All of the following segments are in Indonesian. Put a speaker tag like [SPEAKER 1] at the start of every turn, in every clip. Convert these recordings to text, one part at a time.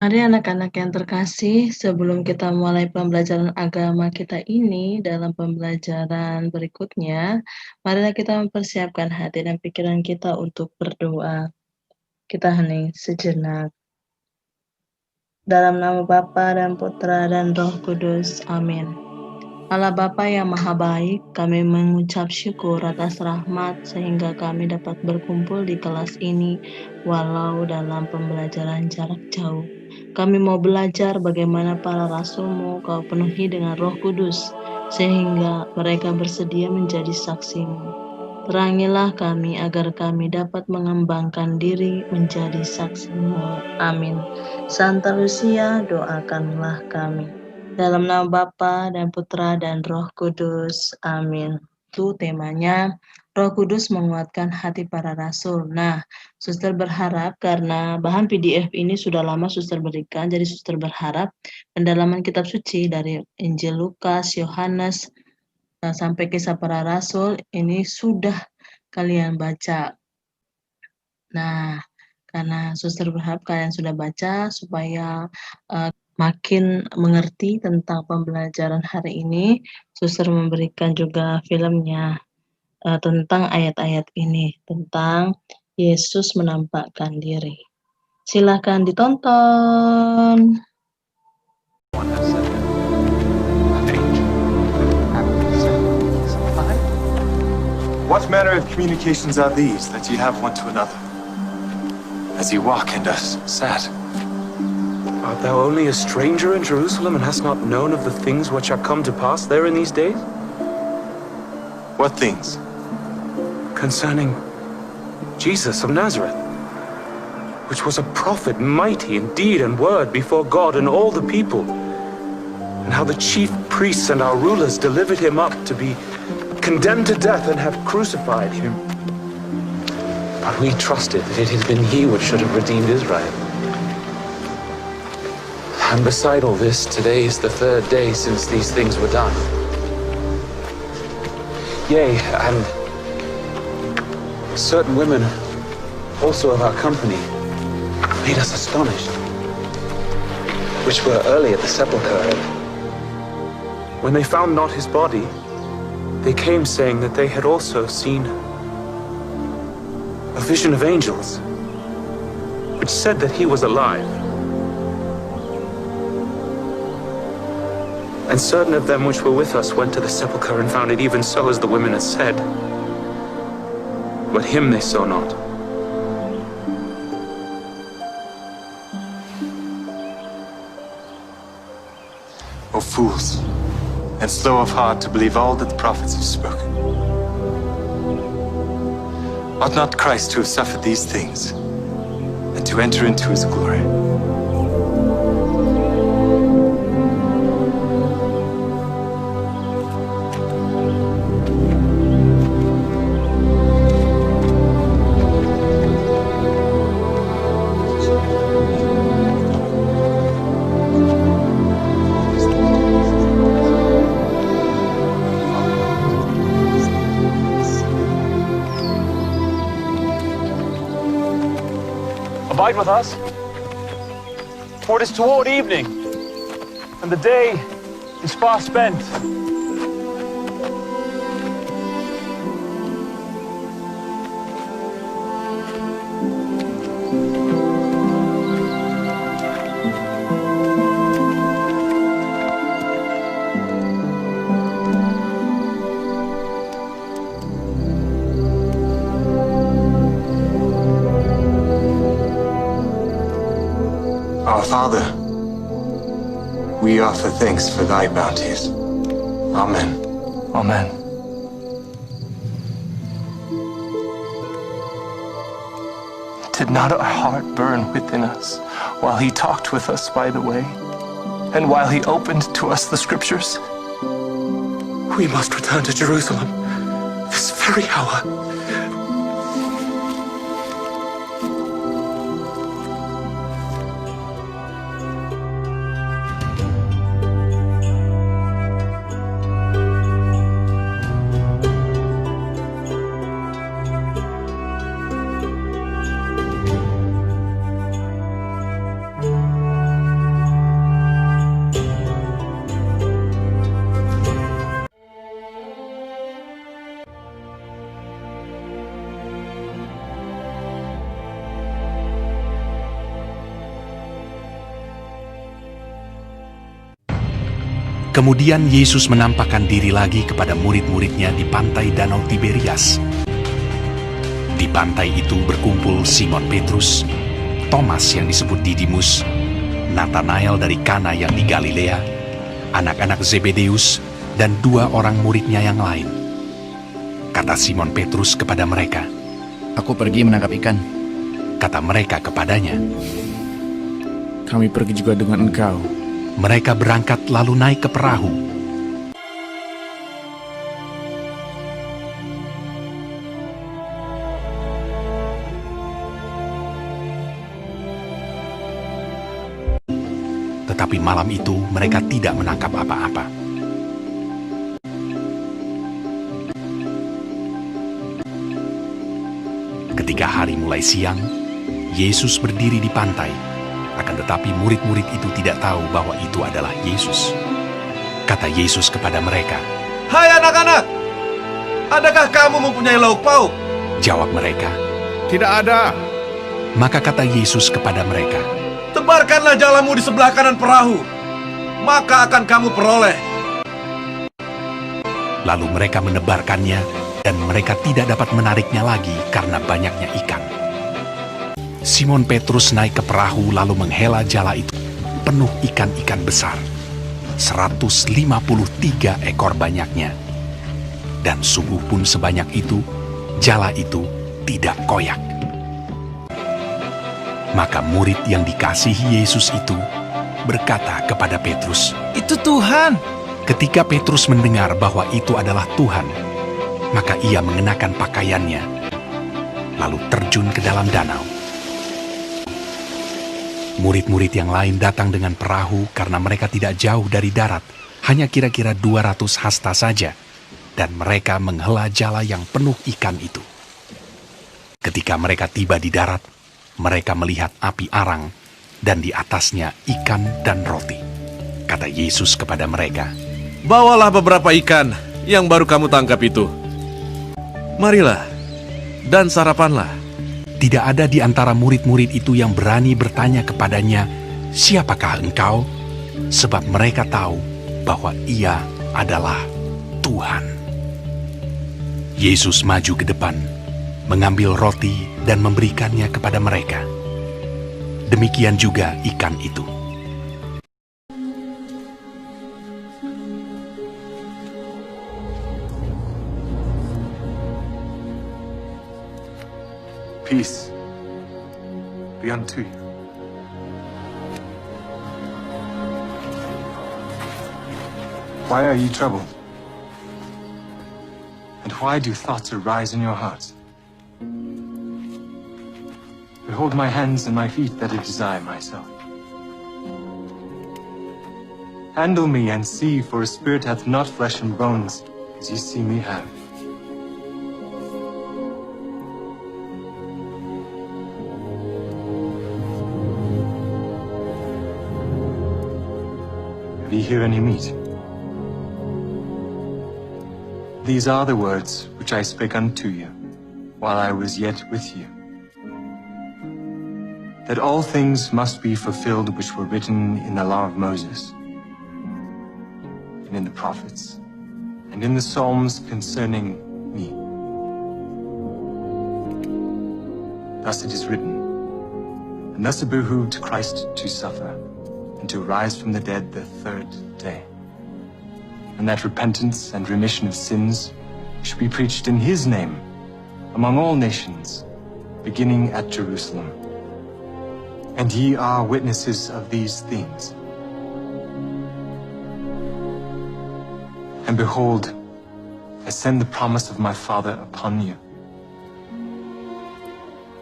[SPEAKER 1] Mari anak-anak yang terkasih, sebelum kita mulai pembelajaran agama kita ini dalam pembelajaran berikutnya, marilah kita mempersiapkan hati dan pikiran kita untuk berdoa. Kita hening sejenak. Dalam nama Bapa dan Putra dan Roh Kudus. Amin. Allah Bapa yang Maha Baik, kami mengucap syukur atas rahmat sehingga kami dapat berkumpul di kelas ini walau dalam pembelajaran jarak jauh. Kami mau belajar bagaimana para rasul-Mu Kau penuhi dengan Roh Kudus sehingga mereka bersedia menjadi saksi-Mu. Terangilah kami agar kami dapat mengembangkan diri menjadi saksi-Mu. Amin. Santa Lucia, doakanlah kami. Dalam nama Bapa dan Putra dan Roh Kudus. Amin. Itu temanya, Roh Kudus menguatkan hati para rasul. Nah, Suster berharap karena bahan PDF ini sudah lama Suster berikan, jadi Suster berharap pendalaman kitab suci dari Injil Lukas, Yohanes, sampai Kisah Para Rasul ini sudah kalian baca. Nah, karena Suster berharap kalian sudah baca supaya makin mengerti tentang pembelajaran hari ini, Suster memberikan juga filmnya tentang ayat-ayat ini, tentang Yesus menampakkan diri. Silakan ditonton.
[SPEAKER 2] What manner of communications are these that ye have one to another, as ye walk and are sad?
[SPEAKER 3] Art thou only a stranger in Jerusalem, and hast not known of the things which are come to pass there in these days?
[SPEAKER 2] What things?
[SPEAKER 3] Concerning Jesus of Nazareth, which was a prophet, mighty in deed and word before God and all the people, and how the chief priests and our rulers delivered him up to be condemned to death and have crucified him. But we trusted that it had been he which should have redeemed Israel. And beside all this, today is the third day since these things were done. Yea, and certain women also of our company made us astonished, which were early at the sepulchre. When they found not his body, they came saying that they had also seen a vision of angels, which said that he was alive. And certain of them which were with us went to the sepulchre and found it even so as the women had said. But him they saw not.
[SPEAKER 2] O fools, and slow of heart to believe all that the prophets have spoken. Ought not Christ to have suffered these things, and to enter into his glory?
[SPEAKER 4] Abide with us, for it is toward evening, and the day is far spent.
[SPEAKER 2] Our Father, we offer thanks for thy bounties. Amen.
[SPEAKER 4] Amen.
[SPEAKER 5] Did not our heart burn within us while he talked with us by the way, and while he opened to us the scriptures?
[SPEAKER 3] We must return to Jerusalem this very hour.
[SPEAKER 6] Kemudian Yesus menampakkan diri lagi kepada murid-muridnya di pantai Danau Tiberias. Di pantai itu berkumpul Simon Petrus, Thomas yang disebut Didimus, Nathanael dari Kana yang di Galilea, anak-anak Zebedeus, dan 2 orang muridnya yang lain. Kata Simon Petrus kepada mereka,
[SPEAKER 7] "Aku pergi menangkap ikan."
[SPEAKER 6] Kata mereka kepadanya,
[SPEAKER 7] "Kami pergi juga dengan engkau."
[SPEAKER 6] mereka berangkat lalu naik ke perahu. Tetapi malam itu mereka tidak menangkap apa-apa. Ketika hari mulai siang, Yesus berdiri di pantai. Akan tetapi murid-murid itu tidak tahu bahwa itu adalah Yesus. Kata Yesus kepada mereka,
[SPEAKER 8] "Hai anak-anak, adakah kamu mempunyai lauk pauk?"
[SPEAKER 6] Jawab mereka,
[SPEAKER 8] "Tidak ada."
[SPEAKER 6] Maka kata Yesus kepada mereka,
[SPEAKER 8] "Tebarkanlah jalamu di sebelah kanan perahu, maka akan kamu peroleh."
[SPEAKER 6] Lalu mereka menebarkannya, dan mereka tidak dapat menariknya lagi karena banyaknya ikan. Simon Petrus naik ke perahu lalu menghela jala itu, penuh ikan-ikan besar, 153 ekor banyaknya. Dan sungguh pun sebanyak itu, jala itu tidak koyak. Maka murid yang dikasihi Yesus itu berkata kepada Petrus,
[SPEAKER 7] "Itu Tuhan!"
[SPEAKER 6] Ketika Petrus mendengar bahwa itu adalah Tuhan, maka ia mengenakan pakaiannya, lalu terjun ke dalam danau. Murid-murid yang lain datang dengan perahu karena mereka tidak jauh dari darat, hanya kira-kira 200 hasta saja, dan mereka menghela jala yang penuh ikan itu. Ketika mereka tiba di darat, mereka melihat api arang, dan di atasnya ikan dan roti. Kata Yesus kepada mereka,
[SPEAKER 8] "Bawalah beberapa ikan yang baru kamu tangkap itu. Marilah, dan sarapanlah."
[SPEAKER 6] Tidak ada di antara murid-murid itu yang berani bertanya kepadanya, "Siapakah engkau?" Sebab mereka tahu bahwa ia adalah Tuhan. Yesus maju ke depan, mengambil roti dan memberikannya kepada mereka. Demikian juga ikan itu.
[SPEAKER 2] Peace be unto you. Why are you troubled? And why do thoughts arise in your hearts? Behold my hands and my feet, that it is I myself. Handle me and see, for a spirit hath not flesh and bones, as ye see me have. Have ye here any meat? These are the words which I spake unto you, while I was yet with you, that all things must be fulfilled which were written in the law of Moses, and in the prophets, and in the Psalms concerning me. Thus it is written, and thus it behooved Christ to suffer, and to rise from the dead the third day, and that repentance and remission of sins should be preached in his name among all nations, beginning at Jerusalem. And ye are witnesses of these things. And behold, I send the promise of my Father upon you.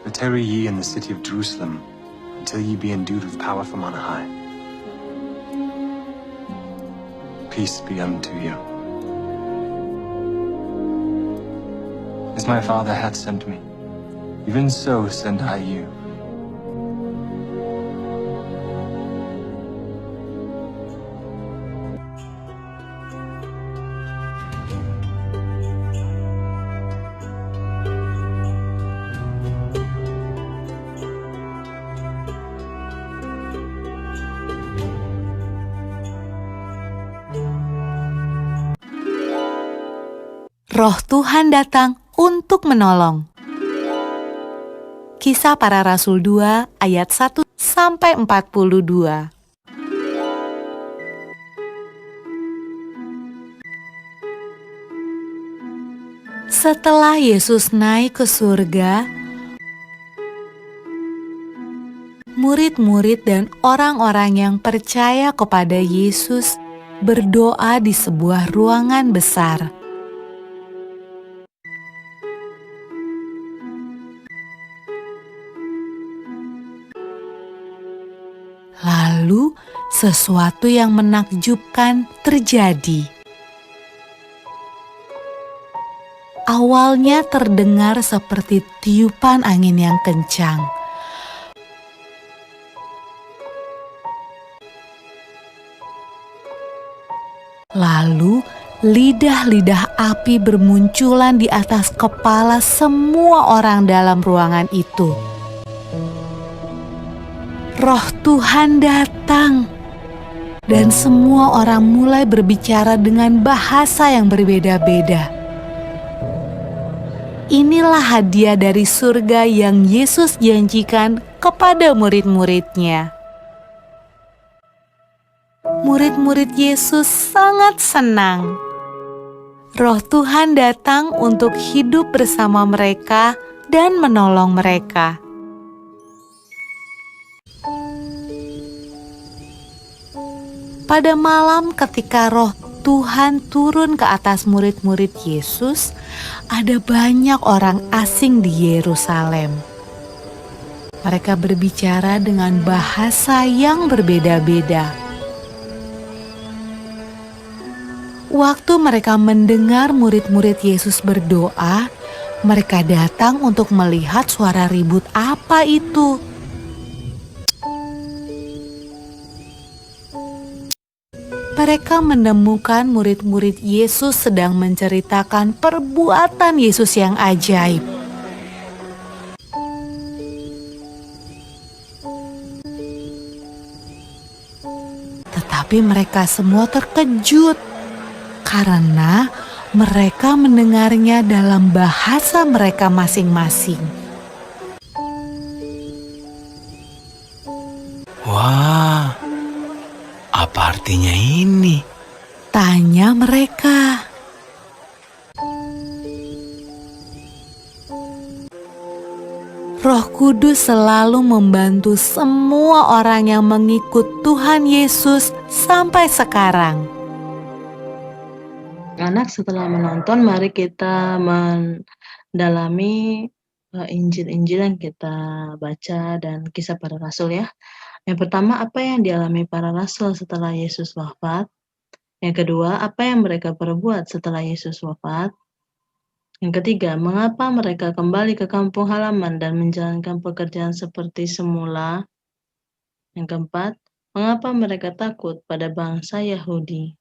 [SPEAKER 2] But tarry ye in the city of Jerusalem until ye be endued with power from on high. Peace be unto you. As my Father hath sent me, even so send I you.
[SPEAKER 9] Roh Tuhan datang untuk menolong. Kisah Para Rasul 2 ayat 1 sampai 42. Setelah Yesus naik ke surga, murid-murid dan orang-orang yang percaya kepada Yesus berdoa di sebuah ruangan besar. Lalu, sesuatu yang menakjubkan terjadi. Awalnya terdengar seperti tiupan angin yang kencang. Lalu, lidah-lidah api bermunculan di atas kepala semua orang dalam ruangan itu. Roh Tuhan datang, dan semua orang mulai berbicara dengan bahasa yang berbeda-beda. Inilah hadiah dari surga yang Yesus janjikan kepada murid-muridnya. Murid-murid Yesus sangat senang. Roh Tuhan datang untuk hidup bersama mereka dan menolong mereka. Pada malam ketika Roh Tuhan turun ke atas murid-murid Yesus, ada banyak orang asing di Yerusalem. Mereka berbicara dengan bahasa yang berbeda-beda. Waktu mereka mendengar murid-murid Yesus berdoa, mereka datang untuk melihat suara ribut apa itu. Mereka menemukan murid-murid Yesus sedang menceritakan perbuatan Yesus yang ajaib. Tetapi mereka semua terkejut karena mereka mendengarnya dalam bahasa mereka masing-masing.
[SPEAKER 10] Wah, apa artinya ini?
[SPEAKER 9] Tanya mereka. Roh Kudus selalu membantu semua orang yang mengikut Tuhan Yesus sampai sekarang.
[SPEAKER 1] Anak, setelah menonton, mari kita mendalami Injil-Injil yang kita baca dan kisah para rasul ya. Yang pertama, apa yang dialami para rasul setelah Yesus wafat? Yang kedua, apa yang mereka perbuat setelah Yesus wafat? Yang ketiga, mengapa mereka kembali ke kampung halaman dan menjalankan pekerjaan seperti semula? Yang keempat, mengapa mereka takut pada bangsa Yahudi?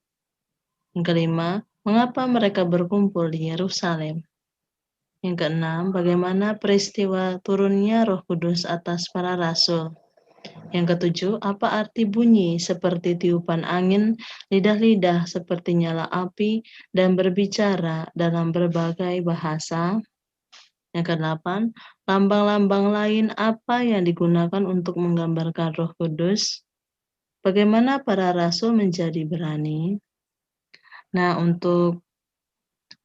[SPEAKER 1] Yang kelima, mengapa mereka berkumpul di Yerusalem? Yang keenam, bagaimana peristiwa turunnya Roh Kudus atas para rasul? Yang ketujuh, apa arti bunyi seperti tiupan angin, lidah-lidah seperti nyala api, dan berbicara dalam berbagai bahasa? Yang kedelapan, lambang-lambang lain apa yang digunakan untuk menggambarkan Roh Kudus? Bagaimana para rasul menjadi berani? Nah, untuk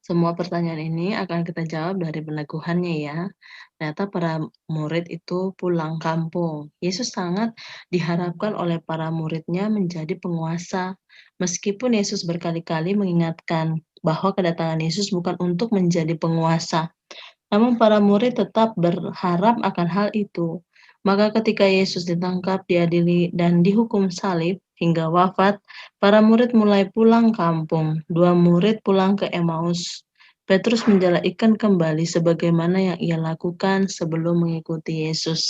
[SPEAKER 1] semua pertanyaan ini akan kita jawab dari peneguhannya ya. Ternyata para murid itu pulang kampung. Yesus sangat diharapkan oleh para muridnya menjadi penguasa. Meskipun Yesus berkali-kali mengingatkan bahwa kedatangan Yesus bukan untuk menjadi penguasa. Namun para murid tetap berharap akan hal itu. Maka ketika Yesus ditangkap, diadili, dan dihukum salib hingga wafat, para murid mulai pulang kampung. 2 murid pulang ke Emmaus. Petrus menjala ikan kembali sebagaimana yang ia lakukan sebelum mengikuti Yesus.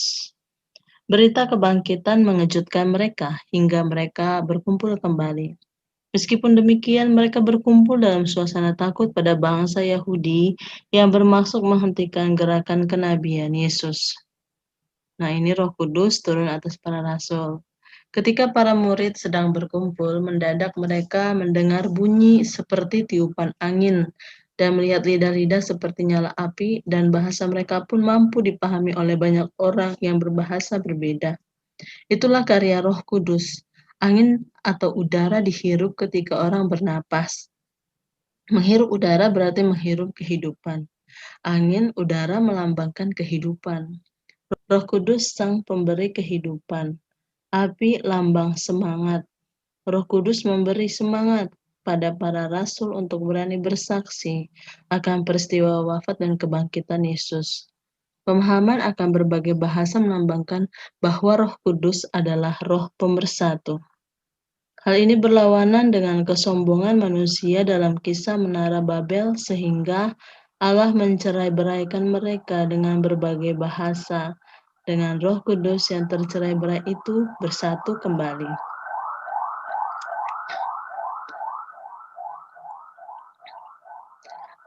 [SPEAKER 1] Berita kebangkitan mengejutkan mereka hingga mereka berkumpul kembali. Meskipun demikian, mereka berkumpul dalam suasana takut pada bangsa Yahudi yang bermaksud menghentikan gerakan kenabian Yesus. Nah, ini Roh Kudus turun atas para rasul. Ketika para murid sedang berkumpul, mendadak mereka mendengar bunyi seperti tiupan angin, dan melihat lidah-lidah seperti nyala api, dan bahasa mereka pun mampu dipahami oleh banyak orang yang berbahasa berbeda. Itulah karya Roh Kudus. Angin atau udara dihirup ketika orang bernapas. Menghirup udara berarti menghirup kehidupan. Angin, udara melambangkan kehidupan. Roh Kudus sang pemberi kehidupan. Api lambang semangat. Roh Kudus memberi semangat pada para rasul untuk berani bersaksi akan peristiwa wafat dan kebangkitan Yesus. Pemahaman akan berbagai bahasa melambangkan bahwa Roh Kudus adalah Roh Pemersatu. Hal ini berlawanan dengan kesombongan manusia dalam kisah Menara Babel, sehingga Allah mencerai-beraikan mereka dengan berbagai bahasa. Dengan Roh Kudus yang tercerai-berai itu bersatu kembali.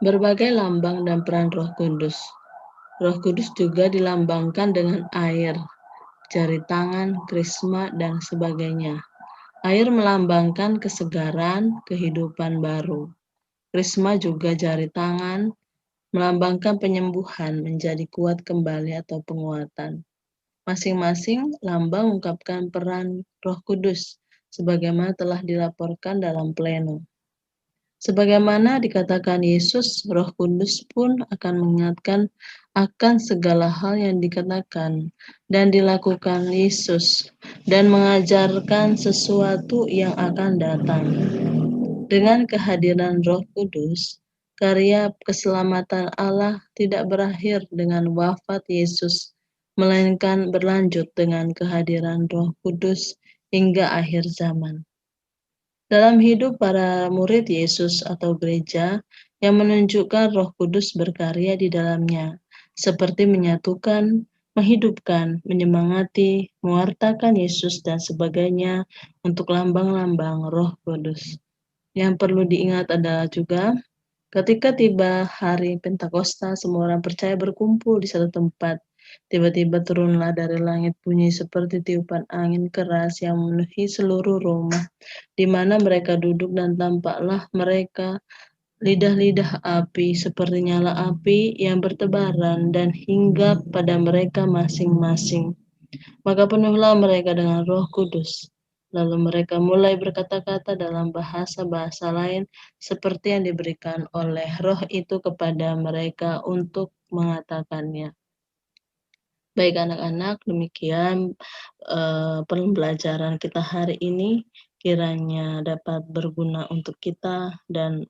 [SPEAKER 1] Berbagai lambang dan peran Roh Kudus. Roh Kudus juga dilambangkan dengan air, jari tangan, krisma, dan sebagainya. Air melambangkan kesegaran, kehidupan baru. Krisma juga jari tangan, melambangkan penyembuhan, menjadi kuat kembali atau penguatan. Masing-masing lambang mengungkapkan peran Roh Kudus, sebagaimana telah dilaporkan dalam pleno. Sebagaimana dikatakan Yesus, Roh Kudus pun akan mengingatkan akan segala hal yang dikatakan dan dilakukan Yesus, dan mengajarkan sesuatu yang akan datang. Dengan kehadiran Roh Kudus, karya keselamatan Allah tidak berakhir dengan wafat Yesus, melainkan berlanjut dengan kehadiran Roh Kudus hingga akhir zaman. Dalam hidup para murid Yesus atau gereja, yang menunjukkan Roh Kudus berkarya di dalamnya, seperti menyatukan, menghidupkan, menyemangati, mewartakan Yesus, dan sebagainya untuk lambang-lambang Roh Kudus. Yang perlu diingat adalah juga, ketika tiba hari Pentakosta, semua orang percaya berkumpul di satu tempat. Tiba-tiba turunlah dari langit bunyi seperti tiupan angin keras yang memenuhi seluruh rumah, di mana mereka duduk, dan tampaklah mereka lidah-lidah api seperti nyala api yang bertebaran dan hinggap pada mereka masing-masing. Maka penuhlah mereka dengan Roh Kudus. Lalu mereka mulai berkata-kata dalam bahasa-bahasa lain seperti yang diberikan oleh Roh itu kepada mereka untuk mengatakannya. Baik anak-anak, demikian pembelajaran kita hari ini, kiranya dapat berguna untuk kita, dan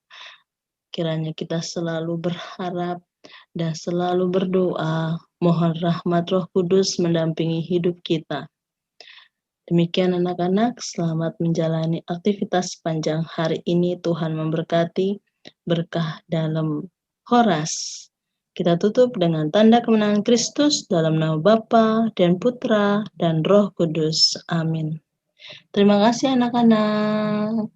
[SPEAKER 1] kiranya kita selalu berharap dan selalu berdoa, mohon rahmat Roh Kudus mendampingi hidup kita. Demikian anak-anak, selamat menjalani aktivitas sepanjang hari ini. Tuhan memberkati, berkah dalam Horas. Kita tutup dengan tanda kemenangan Kristus dalam nama Bapa dan Putra dan Roh Kudus. Amin. Terima kasih anak-anak.